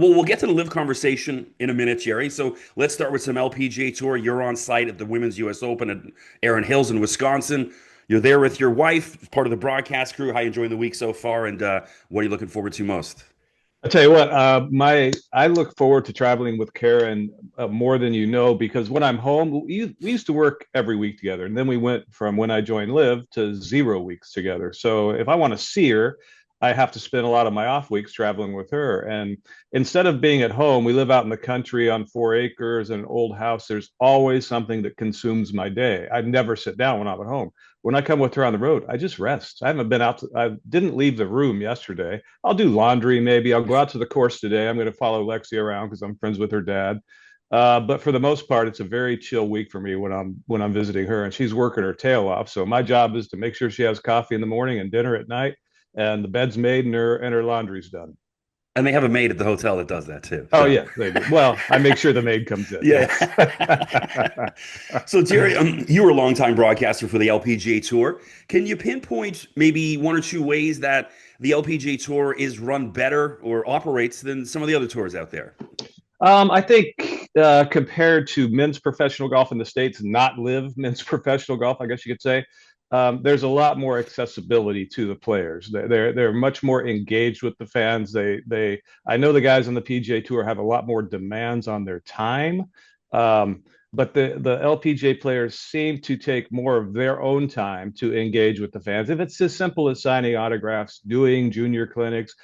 Well, we'll get to the live conversation in a minute, Jerry. So let's start with some LPGA Tour. You're on site at the Women's U.S. Open at Erin Hills in Wisconsin. You're there with your wife, part of the broadcast crew. How you enjoying the week so far, and what are you looking forward to most? I tell you what, I look forward to traveling with Karen more than you know because when I'm home, we used to work every week together, and then we went from when I joined Live to 0 weeks together. So if I want to see her, I have to spend a lot of my off weeks traveling with her. And instead of being at home, we live out in the country on 4 acres in an old house. There's always something that consumes my day. I never sit down when I'm at home. When I come with her on the road, I just rest. I haven't been out. I didn't leave the room yesterday. I'll do laundry maybe. I'll go out to the course today. I'm going to follow Lexi around because I'm friends with her dad. But for the most part, it's a very chill week for me when I'm visiting her, and she's working her tail off. So my job is to make sure she has coffee in the morning and dinner at night, and the bed's made and her laundry's done. And they have a maid at the hotel that does that too. Oh So yeah, they do. Well, I make sure the maid comes in. yeah. Yes. So Jerry, you were a longtime broadcaster for the LPGA Tour. Can you pinpoint maybe one or two ways that the LPGA Tour is run better or operates than some of the other tours out there? I think compared to men's professional golf in the States, not live men's professional golf, I guess you could say, there's a lot more accessibility to the players. They're much more engaged with the fans. I know the guys on the PGA Tour have a lot more demands on their time. Um, but the LPGA players seem to take more of their own time to engage with the fans. If it's as simple as signing autographs, doing junior clinics,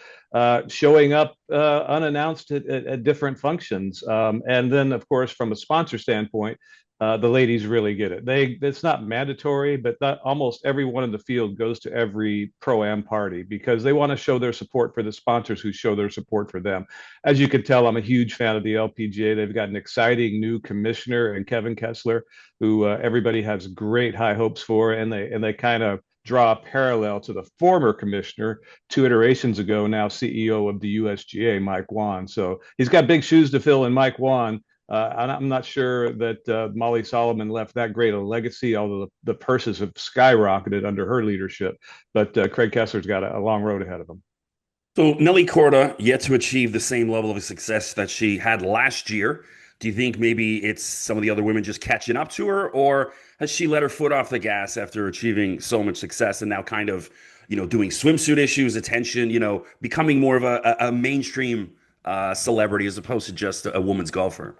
showing up unannounced at different functions. And then, of course, from a sponsor standpoint, the ladies really get it. It's not mandatory, but almost everyone in the field goes to every pro-am party because they want to show their support for the sponsors who show their support for them. As you can tell, I'm a huge fan of the LPGA. They've got an exciting new commissioner and Kevin Kessler, who everybody has great high hopes for, and they kind of draw a parallel to the former commissioner 2 iterations ago, now CEO of the USGA, Mike Wan. So he's got big shoes to fill in Mike Wan. I'm not sure that Molly Solomon left that great a legacy, although the purses have skyrocketed under her leadership. But Craig Kessler's got a long road ahead of him. So Nelly Corda yet to achieve the same level of success that she had last year. Do you think maybe it's some of the other women just catching up to her, or has she let her foot off the gas after achieving so much success and now kind of, doing swimsuit issues, attention, becoming more of a mainstream celebrity as opposed to just a woman's golfer?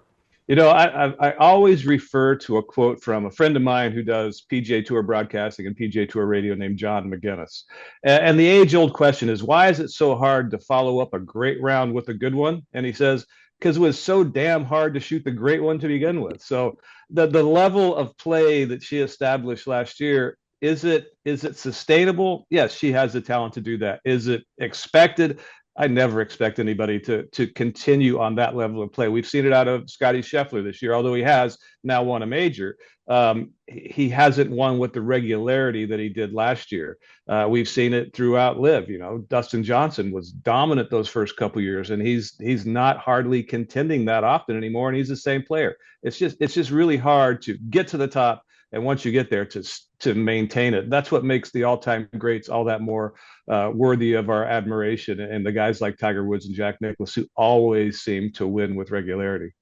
I always refer to a quote from a friend of mine who does PGA Tour broadcasting and PGA Tour radio named John McGinnis. And the age old question is, why is it so hard to follow up a great round with a good one? And he says, because it was so damn hard to shoot the great one to begin with. So the level of play that she established last year, is it sustainable? Yes, she has the talent to do that. Is it expected? I never expect anybody to continue on that level of play. We've seen it out of Scotty Scheffler this year, although he has now won a major. He hasn't won with the regularity that he did last year. We've seen it throughout Live. Dustin Johnson was dominant those first couple years, and he's not hardly contending that often anymore. And he's the same player. It's just really hard to get to the top, and once you get there, to maintain it. That's what makes the all-time greats all that more worthy of our admiration. And the guys like Tiger Woods and Jack Nicklaus, who always seem to win with regularity.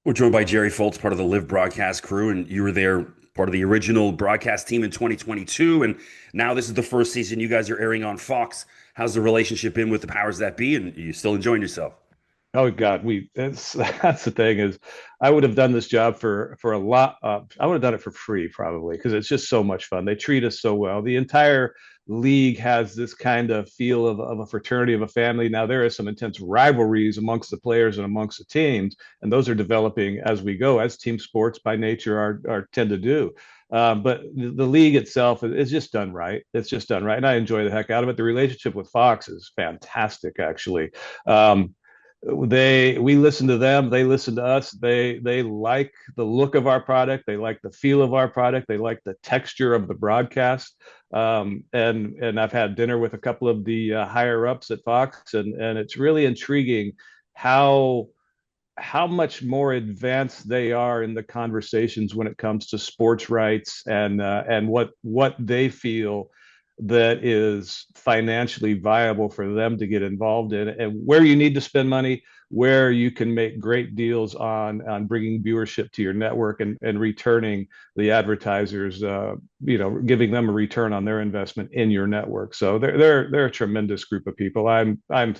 We're joined by Jerry Foltz, part of the Live broadcast crew, and you were there, part of the original broadcast team in 2022. And now this is the first season you guys are airing on Fox. How's the relationship been with the powers that be? And are you still enjoying yourself? Oh God, that's the thing is, I would have done this job for a lot. I would have done it for free probably because it's just so much fun. They treat us so well. The entire league has this kind of feel of a fraternity, of a family. Now there is some intense rivalries amongst the players and amongst the teams, and those are developing as we go, as team sports by nature are tend to do. But the league itself is just done right. It's just done right, and I enjoy the heck out of it. The relationship with Fox is fantastic, actually. We listen to them, they listen to us. They like the look of our product, they like the feel of our product, they like the texture of the broadcast. And I've had dinner with a couple of the higher ups at Fox, and it's really intriguing how much more advanced they are in the conversations when it comes to sports rights, and what they feel that is financially viable for them to get involved in, and where you need to spend money, where you can make great deals on bringing viewership to your network and returning the advertisers, giving them a return on their investment in your network. So they're a tremendous group of people. I'm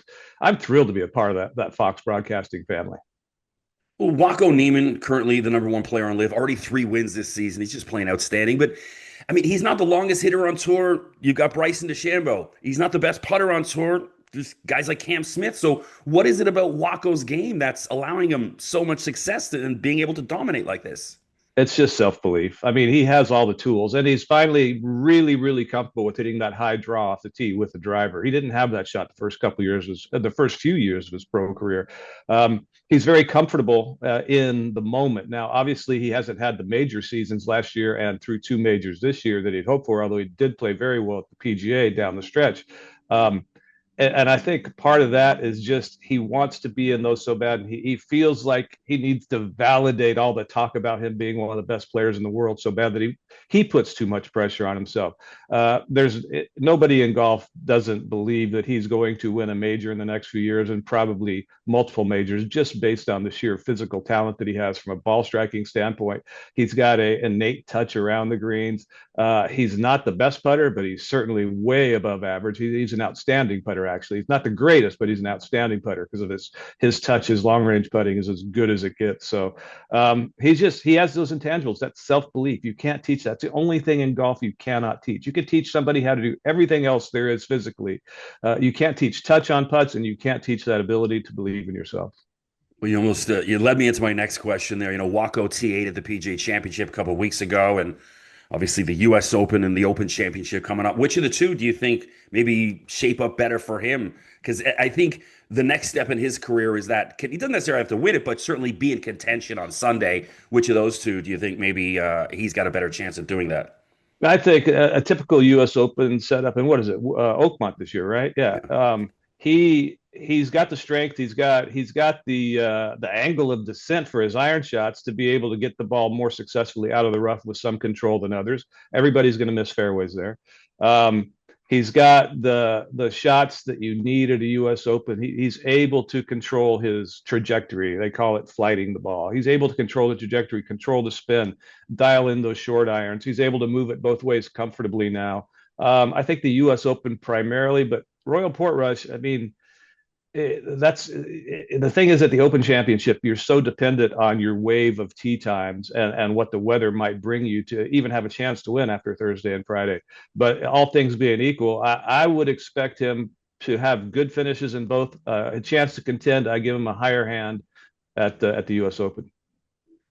thrilled to be a part of that Fox Broadcasting family. Well, Wacko Neiman, currently the number one player on LIV, already 3 wins this season. He's just playing outstanding. But I mean, he's not the longest hitter on tour. You've got Bryson DeChambeau. He's not the best putter on tour. There's guys like Cam Smith. So, what is it about Wacko's game that's allowing him so much success and being able to dominate like this? It's just self-belief. I mean, he has all the tools, and he's finally really, really comfortable with hitting that high draw off the tee with the driver. He didn't have that shot the first couple of years, was the first few years of his pro career. He's very comfortable in the moment. Now, obviously, he hasn't had the major seasons last year and through 2 majors this year that he'd hoped for, although he did play very well at the PGA down the stretch. Um, and I think part of that is just he wants to be in those so bad. And he feels like he needs to validate all the talk about him being one of the best players in the world so bad that he puts too much pressure on himself. There's nobody in golf doesn't believe that he's going to win a major in the next few years and probably multiple majors just based on the sheer physical talent that he has from a ball striking standpoint. He's got a innate touch around the greens. He's not the best putter, but he's certainly way above average. He's an outstanding putter. Actually, he's not the greatest, but he's an outstanding putter because of his touch. His long range putting is as good as it gets. So he has those intangibles. That's self belief. You can't teach that. It's the only thing in golf you cannot teach. You can teach somebody how to do everything else there is physically. You can't teach touch on putts, and you can't teach that ability to believe in yourself. Well, you led me into my next question there. Wacko T8 at the PGA Championship a couple of weeks ago, and obviously the U.S. Open and the Open Championship coming up. Which of the two do you think maybe shape up better for him? Because I think the next step in his career is that he doesn't necessarily have to win it, but certainly be in contention on Sunday. Which of those two do you think maybe he's got a better chance of doing that? I think a typical U.S. Open setup, and what is it, Oakmont this year, right? Yeah. He's got the strength. He's got the angle of descent for his iron shots to be able to get the ball more successfully out of the rough with some control than others. Everybody's going to miss fairways there. Um, he's got the shots that you need at a U.S. Open. He's able to control his trajectory. They call it flighting the ball. He's able to control the trajectory, control the spin, dial in those short irons. He's able to move it both ways comfortably now. I think the U.S. Open primarily, but Royal Portrush, I mean, the thing is at the Open Championship, you're so dependent on your wave of tee times and what the weather might bring you to even have a chance to win after Thursday and Friday. But all things being equal, I would expect him to have good finishes in both, a chance to contend. I give him a higher hand at the U.S. Open.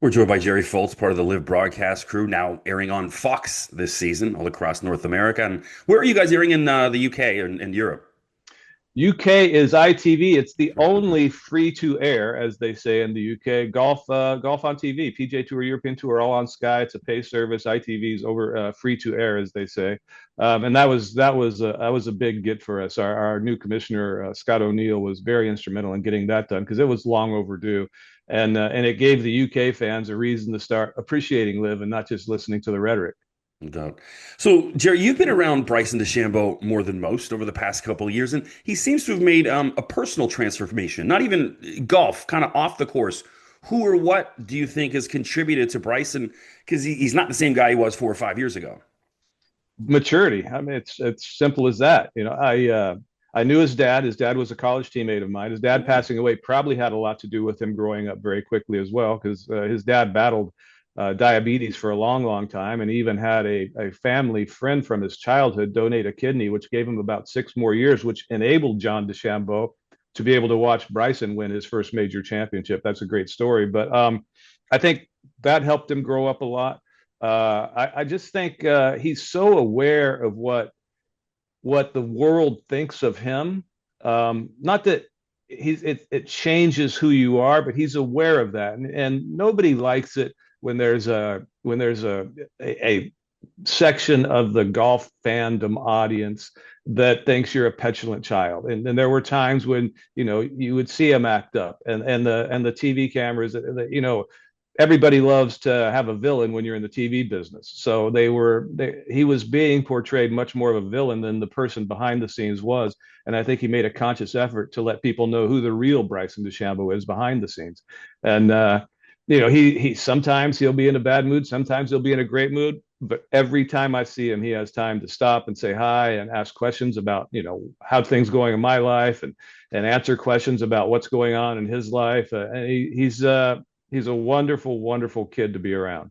We're joined by Jerry Foltz, part of the LIV broadcast crew, now airing on Fox this season all across North America. And where are you guys airing in the UK and Europe? UK is ITV. It's the only free to air, as they say in the UK. Golf on TV, PGA Tour, European Tour, all on Sky. It's a pay service. ITV is over free to air, as they say, and that was a big get for us. Our new commissioner Scott O'Neill was very instrumental in getting that done because it was long overdue, and it gave the UK fans a reason to start appreciating LIV and not just listening to the rhetoric. No doubt. So, Jerry, you've been around Bryson DeChambeau more than most over the past couple of years, and he seems to have made a personal transformation, not even golf, kind of off the course. Who or what do you think has contributed to Bryson? Because he's not the same guy he was 4 or 5 years ago. Maturity. I mean, it's simple as that. I knew his dad. His dad was a college teammate of mine. His dad passing away probably had a lot to do with him growing up very quickly as well, because his dad battled diabetes for a long, long time, and even had a family friend from his childhood donate a kidney, which gave him about 6 more years, which enabled John DeChambeau to be able to watch Bryson win his first major championship. That's a great story, but I think that helped him grow up a lot. I just think he's so aware of what the world thinks of him. Not that it changes who you are, but he's aware of that, and nobody likes it when there's a section of the golf fandom audience that thinks you're a petulant child. And there were times when you would see him act up, and the TV cameras, everybody loves to have a villain when you're in the TV business. So he was being portrayed much more of a villain than the person behind the scenes was. And I think he made a conscious effort to let people know who the real Bryson DeChambeau is behind the scenes. And, he sometimes he'll be in a bad mood, sometimes he'll be in a great mood. But every time I see him, he has time to stop and say hi and ask questions about, how things going in my life and answer questions about what's going on in his life. He's a wonderful, wonderful kid to be around.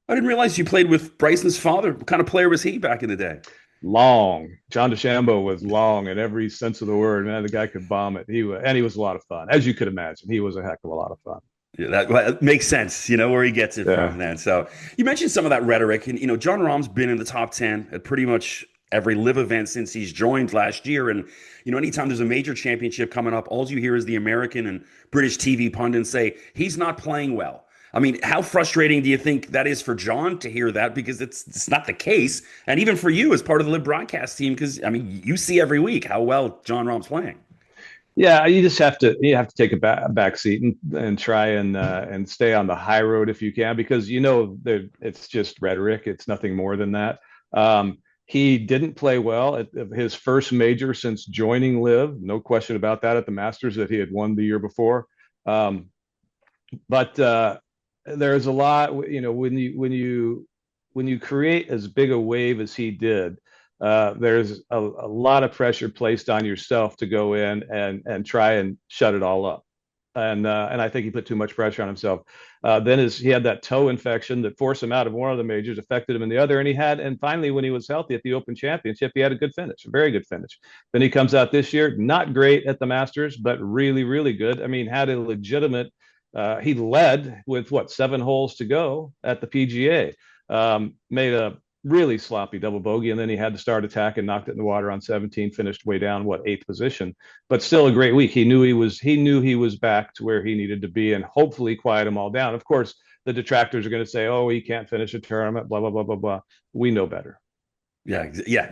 I didn't realize you played with Bryson's father. What kind of player was he back in the day? Long. John DeChambeau was long in every sense of the word. Man, the guy could bomb it. He was a lot of fun, as you could imagine. He was a heck of a lot of fun. Yeah, that makes sense, where he gets it Yeah. from then. So you mentioned some of that rhetoric, and John Rahm's been in the top 10 at pretty much every live event since he's joined last year. And anytime there's a major championship coming up, all you hear is the American and British TV pundits say he's not playing well. I mean, how frustrating do you think that is for John to hear that? Because it's not the case, and even for you as part of the live broadcast team, because I mean, you see every week how well John Rahm's playing. Yeah, you have to take a back seat and try and stay on the high road if you can, because it's just rhetoric. It's nothing more than that. He didn't play well at his first major since joining Live. No question about that, at the Masters that he had won the year before. But there's a lot, when you create as big a wave as he did, there's a lot of pressure placed on yourself to go in and try and shut it all up. And I think he put too much pressure on himself. Then he had that toe infection that forced him out of one of the majors, affected him in the other, and finally, when he was healthy at the Open Championship, he had a good finish, a very good finish. Then he comes out this year, not great at the Masters, but really, really good. I mean, had a legitimate. He led with 7 holes to go at the PGA. Made a really sloppy double bogey, and then he had to start attack and knocked it in the water on 17, finished way down, eighth position, but still a great week. He knew he was back to where he needed to be, and hopefully quiet them all down. Of course, the detractors are going to say, oh, he can't finish a tournament, blah, blah, blah, blah, blah. We know better. Yeah,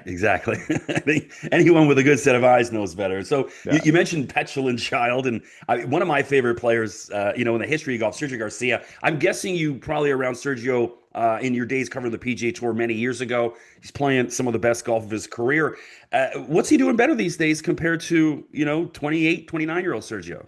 exactly. I think anyone with a good set of eyes knows better. So Yeah. you mentioned petulant child, and one of my favorite players, in the history of golf, Sergio Garcia. I'm guessing you probably around Sergio in your days covering the PGA Tour many years ago. He's playing some of the best golf of his career. What's he doing better these days compared to 28, 29-year-old Sergio?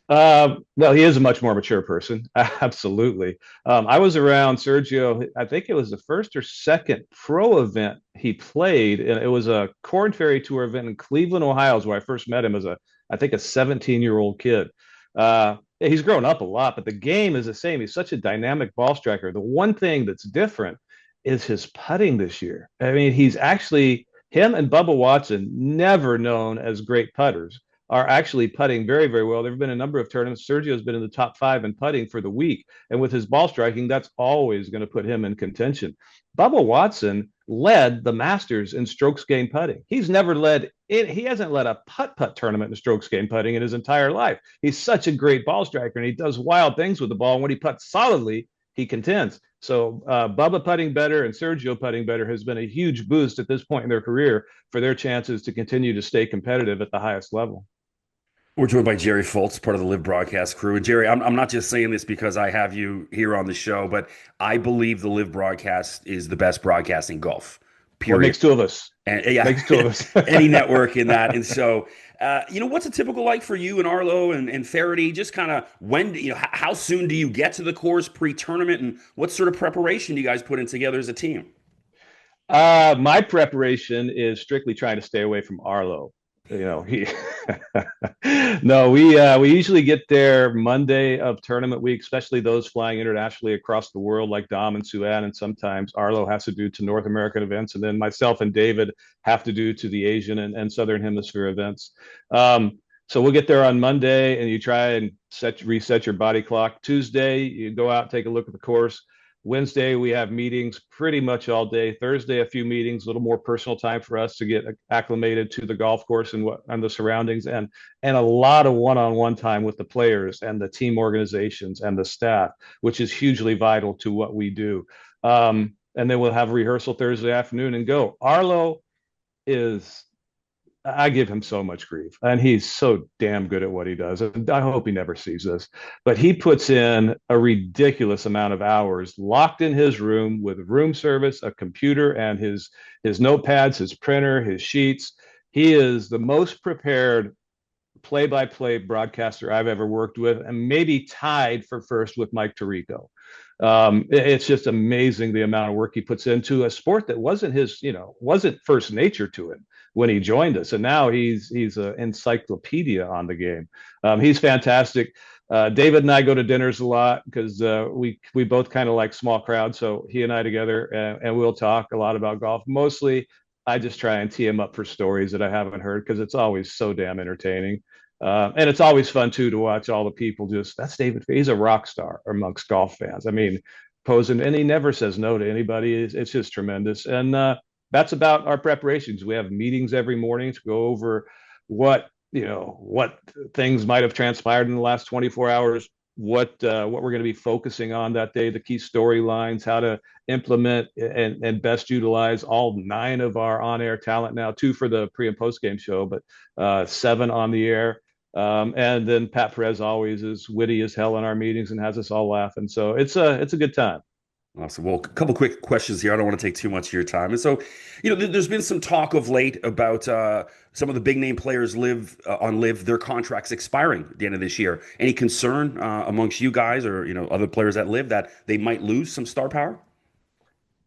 Well, he is a much more mature person. Absolutely. I was around Sergio. I think it was the first or second pro event he played, and it was a Corn Ferry Tour event in Cleveland, Ohio, is where I first met him as I think, a 17-year-old kid. Yeah, he's grown up a lot, but the game is the same. He's such a dynamic ball striker. The one thing that's different is his putting this year. I mean, he's actually him and Bubba Watson, never known as great putters, are actually putting very, very well. There have been a number of tournaments. Sergio's been in the top 5 in putting for the week. And with his ball striking, that's always going to put him in contention. Bubba Watson led the Masters in strokes gained putting. He's never led it. He hasn't led a putt tournament in strokes gained putting in his entire life. He's such a great ball striker, and he does wild things with the ball. And when he putts solidly, he contends. So Bubba putting better and Sergio putting better has been a huge boost at this point in their career for their chances to continue to stay competitive at the highest level. We're joined by Jerry Foltz, part of the Live broadcast crew. And Jerry, I'm not just saying this because I have you here on the show, but I believe the Live broadcast is the best broadcast in golf. Well, it Period. makes two of us. And yeah, Makes two of us. any network in that. And so, what's a typical like for you and Arlo and Faraday? Just kind of when, how soon do you get to the course pre-tournament, and what sort of preparation do you guys put in together as a team? My preparation is strictly trying to stay away from Arlo. He no, we usually get there Monday of tournament week, especially those flying internationally across the world like Dom and Suan, and sometimes Arlo has to do to North American events, and then myself and David have to do to the Asian and Southern Hemisphere events. So we'll get there on Monday, and you try and reset your body clock. Tuesday, you go out, take a look at the course. Wednesday, we have meetings pretty much all day. Thursday, a few meetings, a little more personal time for us to get acclimated to the golf course and the surroundings, and a lot of one-on-one time with the players and the team organizations and the staff, which is hugely vital to what we do. And then we'll have rehearsal Thursday afternoon and go. Arlo is I give him so much grief, and he's so damn good at what he does. And I hope he never sees this, but he puts in a ridiculous amount of hours locked in his room with room service, a computer, and his notepads, his printer, his sheets. He is the most prepared play-by-play broadcaster I've ever worked with, and maybe tied for first with Mike Tirico. It's just amazing the amount of work he puts into a sport that wasn't his, wasn't first nature to him when he joined us, and now he's an encyclopedia on the game. He's fantastic. David and I go to dinners a lot because we both kind of like small crowds. So he and I together, and we'll talk a lot about golf. Mostly, I just try and tee him up for stories that I haven't heard because it's always so damn entertaining. And it's always fun too to watch all the people just, that's David. He's a rock star amongst golf fans. I mean, posing, and he never says no to anybody. It's just tremendous. And that's about our preparations. We have meetings every morning to go over what things might have transpired in the last 24 hours, what we're going to be focusing on that day, the key storylines, how to implement and best utilize all 9 of our on-air talent now, 2 for the pre and post game show, but 7 on the air. And then Pat Perez always is witty as hell in our meetings and has us all laughing. So it's a good time. Awesome. Well, a couple quick questions here. I don't want to take too much of your time. And so, there's been some talk of late about some of the big name players live on live their contracts expiring at the end of this year. Any concern amongst you guys or other players that live that they might lose some star power?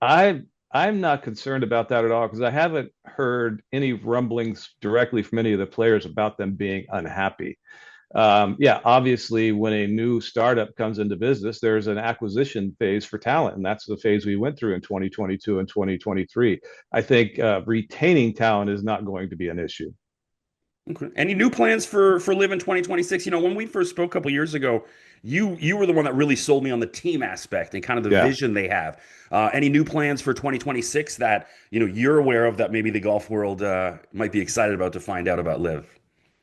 I'm not concerned about that at all because I haven't heard any rumblings directly from any of the players about them being unhappy. Yeah, obviously, when a new startup comes into business, there's an acquisition phase for talent, and that's the phase we went through in 2022 and 2023. I think retaining talent is not going to be an issue. Okay. Any new plans for Live in 2026? When we first spoke a couple years ago, you were the one that really sold me on the team aspect and kind of the Yeah. vision they have. Any new plans for 2026 that you're aware of that maybe the golf world might be excited about to find out about Live?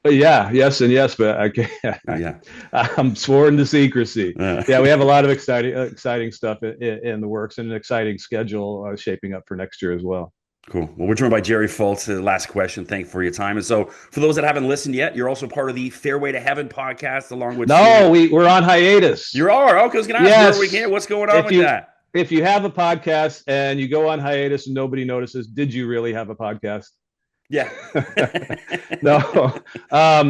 But yeah, yes, and yes, but I can't. Yeah. I'm sworn to secrecy. Uh, Yeah, we have a lot of exciting stuff in the works and an exciting schedule shaping up for next year as well. Cool. Well, we're joined by Jerry Foltz. Last question. Thank you for your time. And so, for those that haven't listened yet, you're also part of the Fairway to Heaven podcast, along with No, we're on hiatus. You are. Okay, I was going to ask Yes. where we can. What's going on If with you that? if you have a podcast and you go on hiatus and nobody notices, did you really have a podcast? Yeah. No,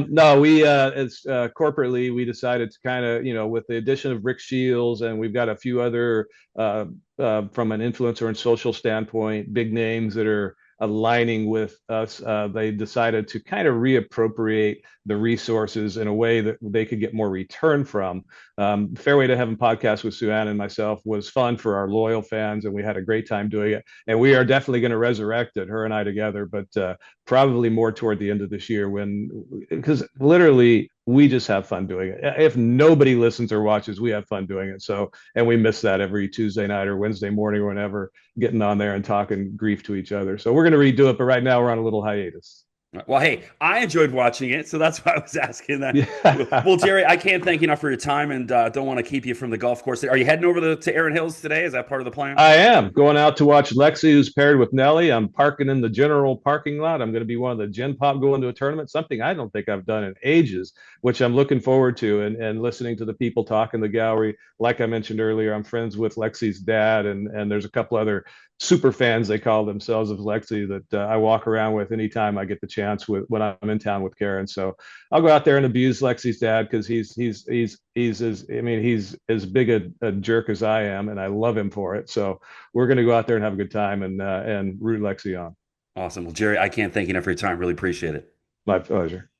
no. We it's corporately we decided to kind of with the addition of Rick Shields and we've got a few other from an influencer and social standpoint, big names that are aligning with us. They decided to kind of reappropriate the resources in a way that they could get more return from. Fairway to Heaven podcast with Sue Ann and myself was fun for our loyal fans, and we had a great time doing it. And we are definitely going to resurrect it, her and I together, but probably more toward the end of this year because literally we just have fun doing it. If nobody listens or watches, we have fun doing it. So, and we miss that every Tuesday night or Wednesday morning or whenever, getting on there and talking grief to each other. So we're going to redo it, but right now we're on a little hiatus. Well, hey, I enjoyed watching it, so that's why I was asking that. Yeah. Well, Jerry, I can't thank you enough for your time, and don't want to keep you from the golf course. Are you heading over to Erin Hills today? Is that part of the plan? I am going out to watch Lexi, who's paired with Nelly. I'm parking in the general parking lot. I'm going to be one of the Gen Pop going to a tournament, something I don't think I've done in ages, which I'm looking forward to and listening to the people talk in the gallery. Like I mentioned earlier, I'm friends with Lexi's dad, and there's a couple other super fans, they call themselves, of Lexi that I walk around with anytime I get the chance when I'm in town with Karen. So I'll go out there and abuse Lexi's dad because he's as big a jerk as I am, and I love him for it. So we're going to go out there and have a good time and root Lexi on. Awesome. Well, Jerry, I can't thank you enough for your time. Really appreciate it. My pleasure.